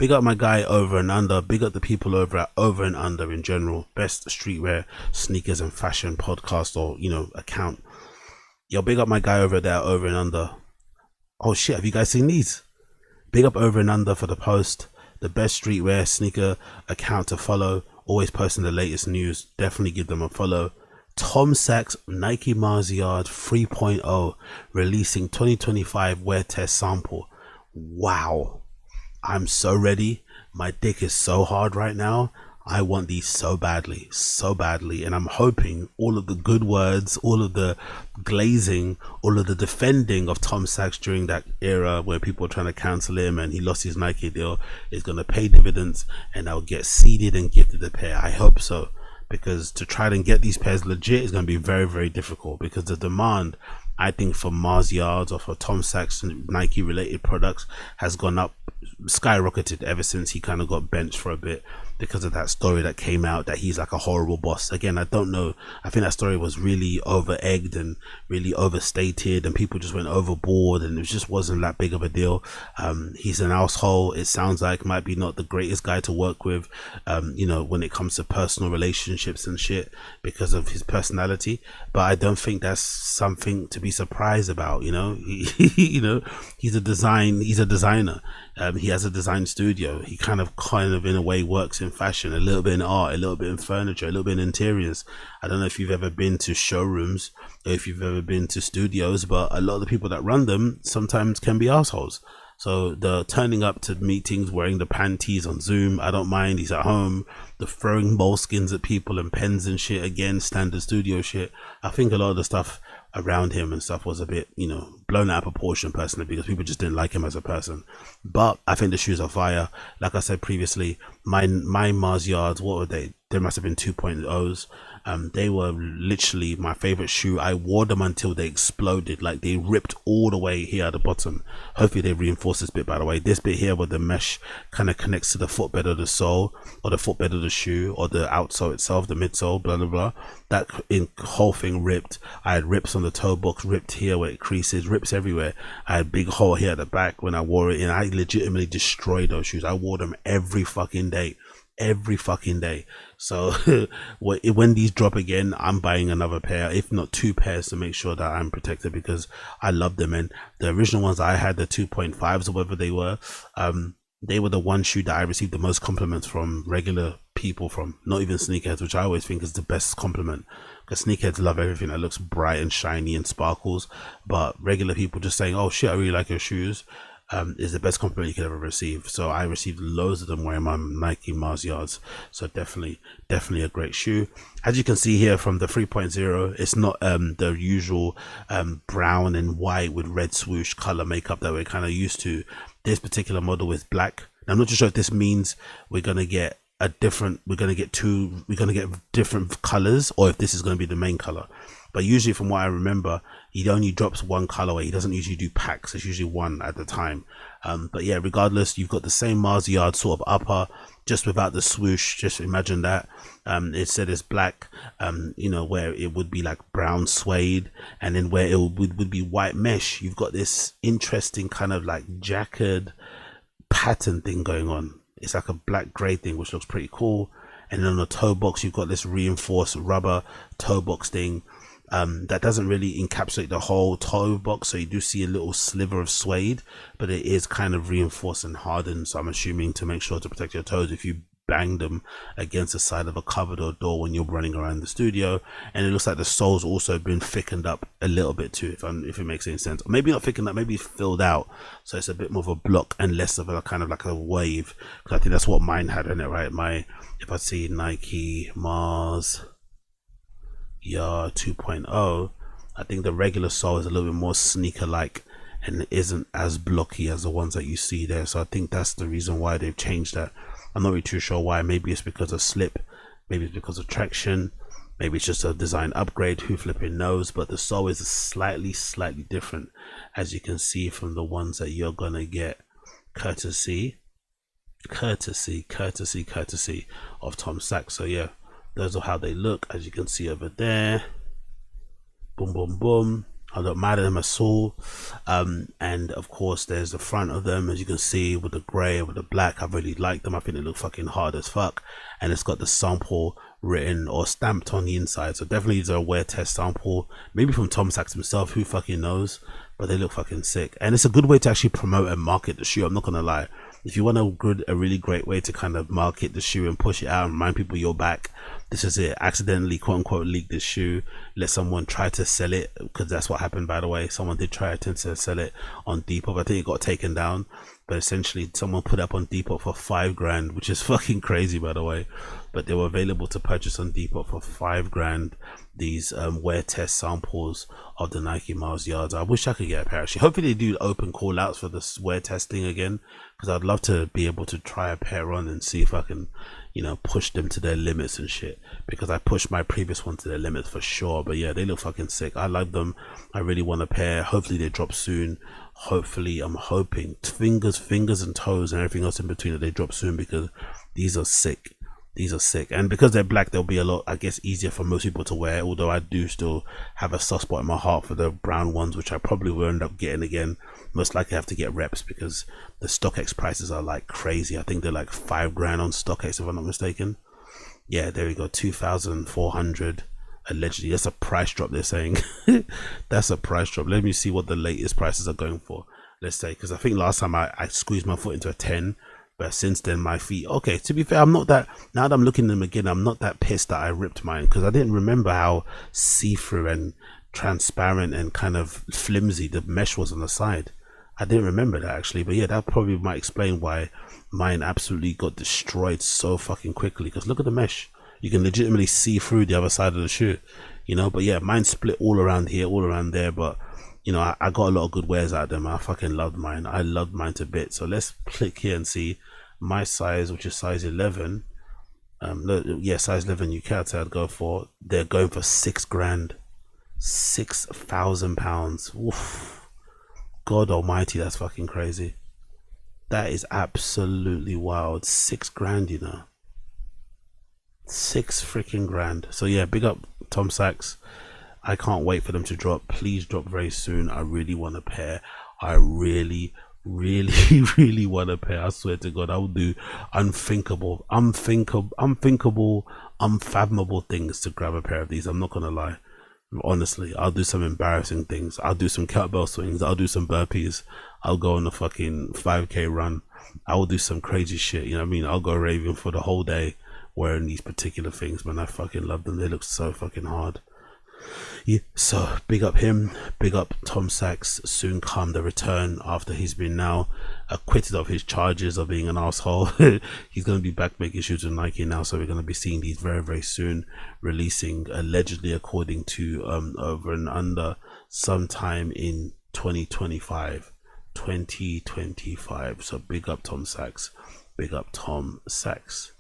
Big up my guy Over and Under. Big up the people over at Over and Under in general. Best streetwear, sneakers and fashion podcast or, account. Yo, big up my guy over there, Over and Under. Oh shit, have you guys seen these? Big up Over and Under for the post. The best streetwear sneaker account to follow. Always posting the latest news. Definitely give them a follow. Tom Sachs Nike Mars Yard 3.0 releasing 2025 wear test sample. Wow, I'm so ready. My dick is so hard right now. I want these so badly, and I'm hoping all of the good words, all of the glazing, all of the defending of Tom Sachs during that era where people were trying to cancel him and he lost his Nike deal is going to pay dividends, and I'll get seeded and gifted a pair. I hope so, because to try and get these pairs legit is going to be very, very difficult, because the demand, I think, for Mars Yards or for Tom Sachs Nike related products has gone up, skyrocketed ever since he kind of got benched for a bit because of that story that came out that he's like a horrible boss. Again, I don't know, I think that story was really over egged and really overstated, and people just went overboard, and it just wasn't that big of a deal. He's an asshole. It sounds like might be not the greatest guy to work with, when it comes to personal relationships and shit, because of his personality. But I don't think that's something to be surprised about. He's a designer. He has a design studio. He kind of in a way works in fashion, a little bit in art, a little bit in furniture, a little bit in interiors. I don't know if you've ever been to showrooms or if you've ever been to studios, but a lot of the people that run them sometimes can be assholes. So the turning up to meetings wearing the panties on Zoom, I don't mind. He's at home. The throwing moleskins at people and pens and shit, again, standard studio shit. I think a lot of the stuff around him and stuff was a bit, blown out of proportion personally, because people just didn't like him as a person. But I think the shoes are fire. Like I said previously, my Mars Yards, what were they? They must have been 2.0s. They were literally my favorite shoe. I wore them until they exploded, like they ripped all the way here at the bottom. Hopefully they reinforced this bit, by the way. This bit here where the mesh kind of connects to the footbed of the sole, or the footbed of the shoe, or the outsole itself, the midsole, blah blah blah. That whole thing ripped. I had rips on the toe box, ripped here where it creases, rips everywhere. I had a big hole here at the back when I wore it, and I legitimately destroyed those shoes. I wore them every fucking day. So when these drop again, I'm buying another pair, if not two pairs, to make sure that I'm protected, because I love them. And the original ones I had, the 2.5s or whatever they were the one shoe that I received the most compliments from regular people, from not even sneakerheads, which I always think is the best compliment, because sneakerheads love everything that looks bright and shiny and sparkles, but regular people just saying, oh shit, I really like your shoes, is the best compliment you could ever receive. So I received loads of them wearing my Nike Mars Yards. So definitely a great shoe. As you can see here from the 3.0, it's not the usual brown and white with red swoosh color makeup that we're kind of used to. This particular model is black. Now, I'm not too sure if this means we're gonna get different colors, or if this is going to be the main color. But usually, from what I remember, he only drops one colorway. He doesn't usually do packs. It's usually one at a time. But yeah, regardless, you've got the same Mars Yard sort of upper, just without the swoosh. Just imagine that. It said it's black, where it would be like brown suede, and then where it would be white mesh. You've got this interesting kind of like jackered pattern thing going on. It's like a black gray thing, which looks pretty cool. And then on the toe box, you've got this reinforced rubber toe box thing. That doesn't really encapsulate the whole toe box, so you do see a little sliver of suede, but it is kind of reinforced and hardened, so I'm assuming to make sure to protect your toes if you bang them against the side of a cupboard or door when you're running around the studio. And it looks like the sole's also been thickened up a little bit too, if it makes any sense. Or maybe not thickened up, maybe filled out, so it's a bit more of a block and less of a kind of like a wave, because I think that's what mine had in it, right? If I see Nike Mars Yard 2.0, I think the regular sole is a little bit more sneaker like, and it isn't as blocky as the ones that you see there. So I think that's the reason why they've changed that. I'm not really too sure why. Maybe it's because of slip, maybe it's because of traction, maybe it's just a design upgrade, who flipping knows. But the sole is slightly different, as you can see from the ones that you're gonna get courtesy of Tom Sachs. So yeah, those are how they look, as you can see over there. Boom boom boom. I don't mad at them at all. And of course there's the front of them, as you can see, with the grey, with the black. I really like them. I think they look fucking hard as fuck. And it's got the sample written or stamped on the inside, so definitely it's a wear test sample, maybe from Tom Sachs himself, who fucking knows, but they look fucking sick. And it's a good way to actually promote and market the shoe, I'm not gonna lie. If you want a really great way to kind of market the shoe and push it out and remind people you're back, this is it. Accidentally, quote unquote, leak this shoe, let someone try to sell it, because that's what happened, by the way. Someone did try to sell it on Depop. I think it got taken down, but essentially someone put up on Depop for $5,000, which is fucking crazy, by the way. But they were available to purchase on Depop for $5,000, these wear test samples of the Nike Mars Yards. I wish I could get a pair actually. Hopefully they do open call outs for this wear testing again, because I'd love to be able to try a pair on and see if I can, you know, push them to their limits and shit, because I pushed my previous one to their limits for sure. But yeah, they look fucking sick. I like them. I really want a pair. Hopefully they drop soon. Hopefully, I'm hoping, fingers and toes and everything else in between, that they drop soon, because these are sick. These are sick, and because they're black, they'll be a lot, I guess, easier for most people to wear, although I do still have a soft spot in my heart for the brown ones, which I probably will end up getting again. Most likely have to get reps, because the StockX prices are like crazy. I think they're like $5,000 on StockX, if I'm not mistaken. Yeah, there we go, 2,400 allegedly. That's a price drop, they're saying. That's a price drop. Let me see what the latest prices are going for, let's say, because I think last time I squeezed my foot into a 10, but since then my feet, okay, to be fair, I'm not that, now that I'm looking at them again, I'm not that pissed that I ripped mine, because I didn't remember how see-through and transparent and kind of flimsy the mesh was on the side. I didn't remember that actually, but yeah, that probably might explain why mine absolutely got destroyed so fucking quickly, because look at the mesh. You can legitimately see through the other side of the shoe, you know. But yeah, mine split all around here, all around there, but you know, I got a lot of good wears out of them. I fucking loved mine. I loved mine to bits. So let's click here and see my size, which is size 11. Yeah, size 11 UK, I'd go for. They're going for $6,000, £6,000. Oof. God almighty, that's fucking crazy. That is absolutely wild. $6,000, you know. 6 freaking grand. So yeah, big up Tom Sachs. I can't wait for them to drop. Please drop very soon. I really want a pair. I really want a pair. I swear to God, I will do unthinkable, unfathomable things to grab a pair of these. I'm not gonna lie. Honestly, I'll do some embarrassing things. I'll do some kettlebell swings. I'll do some burpees. I'll go on a fucking 5K run. I will do some crazy shit. You know what I mean? I'll go raving for the whole day wearing these particular things, man. I fucking love them. They look so fucking hard. Yeah, so big up him, big up Tom Sachs. Soon come the return, after he's been now acquitted of his charges of being an asshole. He's going to be back making shoes with Nike now, so we're going to be seeing these very soon, releasing allegedly, according to Over and Under, sometime in 2025. So big up Tom Sachs, big up Tom Sachs.